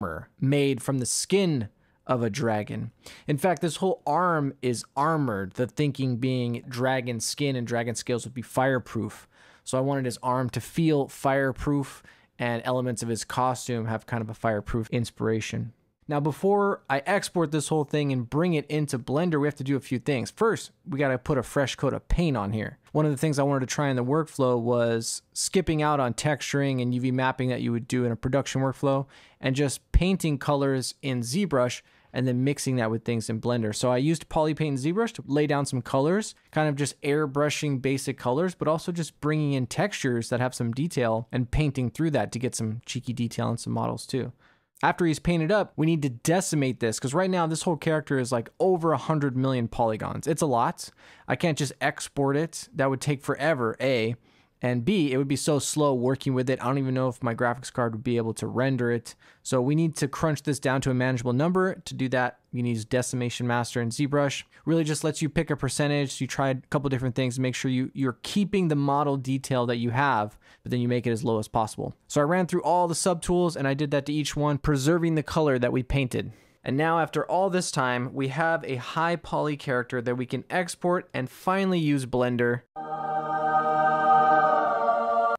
armor made from the skin of a dragon. In fact, this whole arm is armored, the thinking being dragon skin and dragon scales would be fireproof. So I wanted his arm to feel fireproof and elements of his costume have kind of a fireproof inspiration. Now, before I export this whole thing and bring it into Blender, we have to do a few things. First, we got to put a fresh coat of paint on here. One of the things I wanted to try in the workflow was skipping out on texturing and UV mapping that you would do in a production workflow and just painting colors in ZBrush and then mixing that with things in Blender. So I used Polypaint and ZBrush to lay down some colors, kind of just airbrushing basic colors, but also just bringing in textures that have some detail and painting through that to get some cheeky detail in some models too. After he's painted up, we need to decimate this because right now this whole character is like over 100 million polygons. It's a lot. I can't just export it. That would take forever, A. And B, it would be so slow working with it. I don't even know if my graphics card would be able to render it. So we need to crunch this down to a manageable number. To do that, you need to use Decimation Master and ZBrush. Really just lets you pick a percentage. You try a couple different things to make sure you're keeping the model detail that you have, but then you make it as low as possible. So I ran through all the subtools and I did that to each one, preserving the color that we painted. And now after all this time, we have a high poly character that we can export and finally use Blender.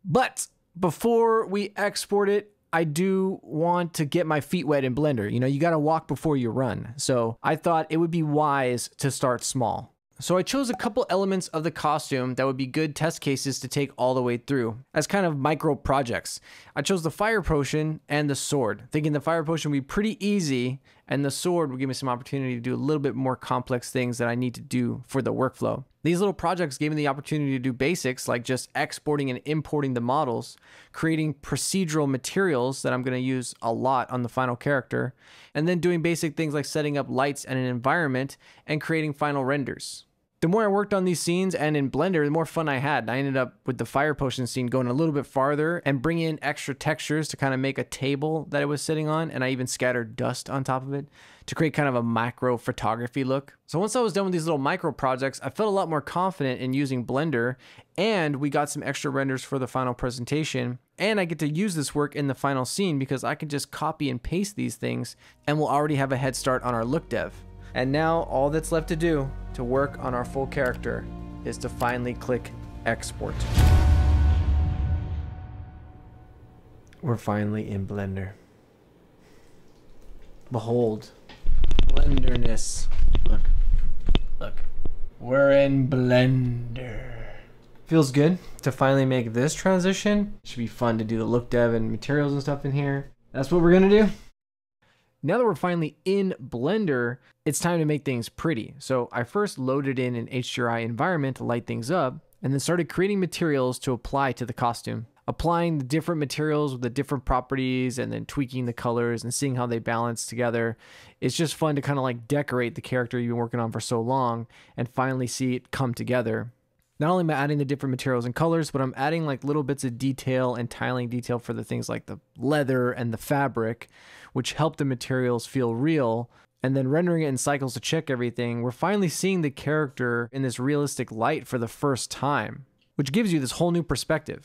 But before we export it, I do want to get my feet wet in Blender. You know, you got to walk before you run. So I thought it would be wise to start small. So I chose a couple elements of the costume that would be good test cases to take all the way through as kind of micro projects. I chose the fire potion and the sword, thinking the fire potion would be pretty easy and the sword would give me some opportunity to do a little bit more complex things that I need to do for the workflow. These little projects gave me the opportunity to do basics like just exporting and importing the models, creating procedural materials that I'm going to use a lot on the final character, and then doing basic things like setting up lights and an environment and creating final renders. The more I worked on these scenes and in Blender, the more fun I had. And I ended up with the fire potion scene going a little bit farther and bringing in extra textures to kind of make a table that it was sitting on. And I even scattered dust on top of it to create kind of a macro photography look. So once I was done with these little micro projects, I felt a lot more confident in using Blender, and we got some extra renders for the final presentation. And I get to use this work in the final scene because I can just copy and paste these things and we'll already have a head start on our look dev. And now all that's left to do to work on our full character is to finally click export. We're finally in Blender. Behold, Blenderness. Look, look, we're in Blender. Feels good to finally make this transition. Should be fun to do the look dev and materials and stuff in here. That's what we're gonna do. Now that we're finally in Blender, it's time to make things pretty. So I first loaded in an HDRI environment to light things up, and then started creating materials to apply to the costume. Applying the different materials with the different properties and then tweaking the colors and seeing how they balance together. It's just fun to kind of like decorate the character you've been working on for so long and finally see it come together. Not only am I adding the different materials and colors, but I'm adding like little bits of detail and tiling detail for the things like the leather and the fabric, which help the materials feel real. And then rendering it in cycles to check everything, we're finally seeing the character in this realistic light for the first time, which gives you this whole new perspective.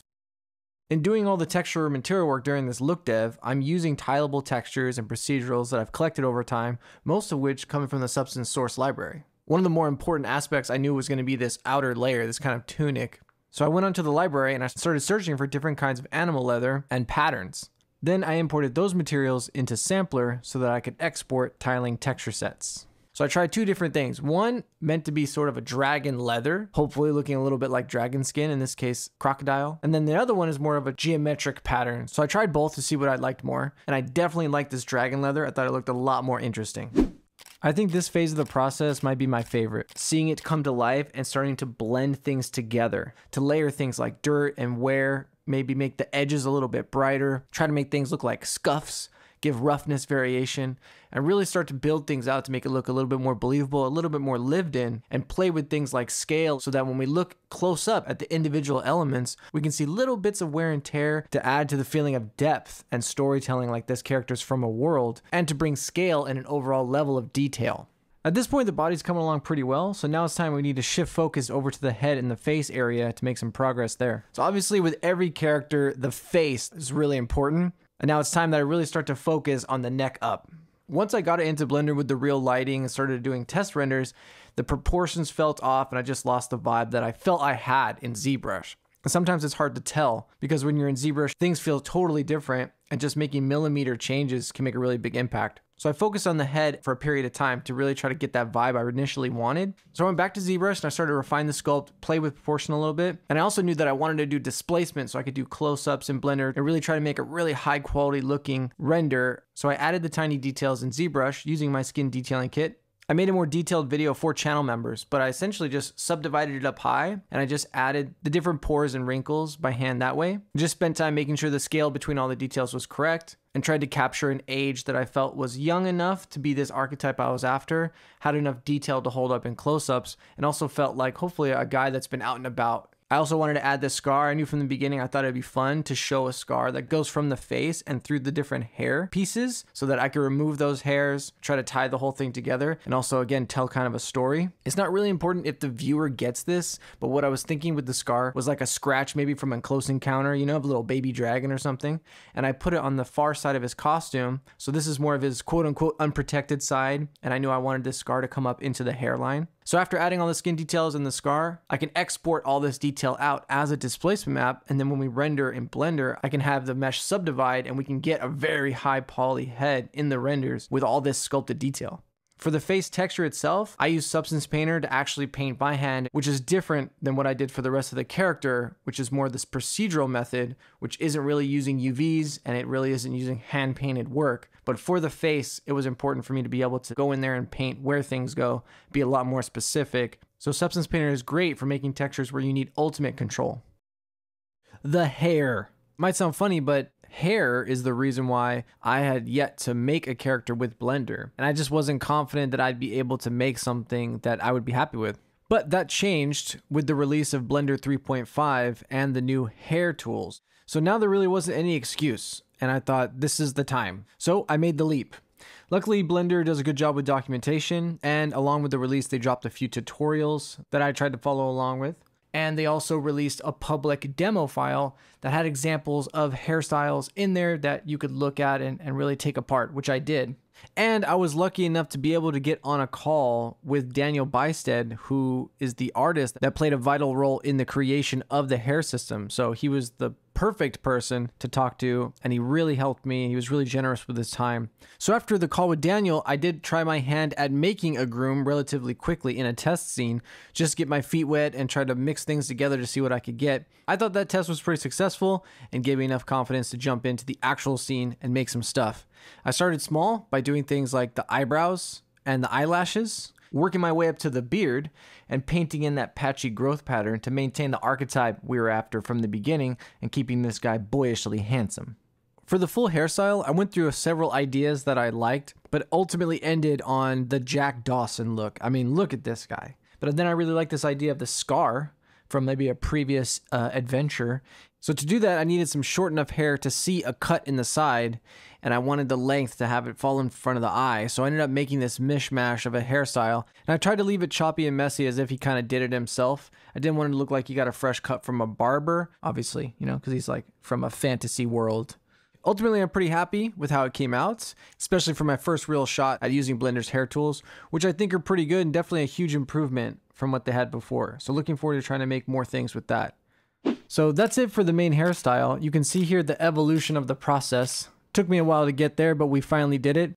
In doing all the texture and material work during this look dev, I'm using tileable textures and procedurals that I've collected over time, most of which coming from the Substance Source library. One of the more important aspects I knew was going to be this outer layer, this kind of tunic. So I went onto the library and I started searching for different kinds of animal leather and patterns. Then I imported those materials into Sampler so that I could export tiling texture sets. So I tried two different things. One meant to be sort of a dragon leather, hopefully looking a little bit like dragon skin, in this case, crocodile. And then the other one is more of a geometric pattern. So I tried both to see what I liked more. And I definitely liked this dragon leather. I thought it looked a lot more interesting. I think this phase of the process might be my favorite. Seeing it come to life and starting to blend things together, to layer things like dirt and wear, maybe make the edges a little bit brighter, try to make things look like scuffs, give roughness variation, and really start to build things out to make it look a little bit more believable, a little bit more lived in, and play with things like scale so that when we look close up at the individual elements, we can see little bits of wear and tear to add to the feeling of depth and storytelling like this character's from a world, and to bring scale and an overall level of detail. At this point, the body's coming along pretty well, so now it's time we need to shift focus over to the head and the face area to make some progress there. So obviously with every character, the face is really important. And now it's time that I really start to focus on the neck up. Once I got it into Blender with the real lighting and started doing test renders, the proportions felt off and I just lost the vibe that I felt I had in ZBrush. And sometimes it's hard to tell because when you're in ZBrush, things feel totally different and just making millimeter changes can make a really big impact. So I focused on the head for a period of time to really try to get that vibe I initially wanted. So I went back to ZBrush and I started to refine the sculpt, play with proportion a little bit. And I also knew that I wanted to do displacement so I could do close-ups in Blender and really try to make a really high quality looking render. So I added the tiny details in ZBrush using my skin detailing kit. I made a more detailed video for channel members, but I essentially just subdivided it up high and I just added the different pores and wrinkles by hand that way. Just spent time making sure the scale between all the details was correct and tried to capture an age that I felt was young enough to be this archetype I was after, had enough detail to hold up in close-ups, and also felt like hopefully a guy that's been out and about. I also wanted to add this scar. I knew from the beginning I thought it'd be fun to show a scar that goes from the face and through the different hair pieces so that I could remove those hairs, try to tie the whole thing together, and also again tell kind of a story. It's not really important if the viewer gets this, but what I was thinking with the scar was like a scratch maybe from a Close Encounter, you know, of a little baby dragon or something, and I put it on the far side of his costume, so this is more of his quote-unquote unprotected side, and I knew I wanted this scar to come up into the hairline. So after adding all the skin details and the scar, I can export all this detail out as a displacement map, and then when we render in Blender, I can have the mesh subdivide and we can get a very high poly head in the renders with all this sculpted detail. For the face texture itself, I use Substance Painter to actually paint by hand, which is different than what I did for the rest of the character, which is more this procedural method, which isn't really using UVs and it really isn't using hand-painted work. But for the face, it was important for me to be able to go in there and paint where things go, be a lot more specific. So Substance Painter is great for making textures where you need ultimate control. The hair. Might sound funny, but hair is the reason why I had yet to make a character with Blender. And I just wasn't confident that I'd be able to make something that I would be happy with. But that changed with the release of Blender 3.5 and the new hair tools. So now there really wasn't any excuse. And I thought, this is the time. So I made the leap. Luckily, Blender does a good job with documentation. And along with the release, they dropped a few tutorials that I tried to follow along with. And they also released a public demo file that had examples of hairstyles in there that you could look at and really take apart, which I did. And I was lucky enough to be able to get on a call with Daniel Bystead, who is the artist that played a vital role in the creation of the hair system. So he was the perfect person to talk to, and he really helped me. He was really generous with his time. So after the call with Daniel, I did try my hand at making a groom relatively quickly in a test scene, just get my feet wet and try to mix things together to see what I could get. I thought that test was pretty successful and gave me enough confidence to jump into the actual scene and make some stuff. I started small by doing things like the eyebrows and the eyelashes, working my way up to the beard and painting in that patchy growth pattern to maintain the archetype we were after from the beginning and keeping this guy boyishly handsome. For the full hairstyle, I went through several ideas that I liked, but ultimately ended on the Jack Dawson look. I mean, look at this guy. But then I really like this idea of the scar from maybe a previous adventure. So to do that, I needed some short enough hair to see a cut in the side, and I wanted the length to have it fall in front of the eye. So I ended up making this mishmash of a hairstyle, and I tried to leave it choppy and messy as if he kind of did it himself. I didn't want it to look like he got a fresh cut from a barber, obviously, you know, because he's like from a fantasy world. Ultimately, I'm pretty happy with how it came out, especially for my first real shot at using Blender's hair tools, which I think are pretty good and definitely a huge improvement from what they had before. So looking forward to trying to make more things with that. So that's it for the main hairstyle. You can see here the evolution of the process. Took me a while to get there, but we finally did it.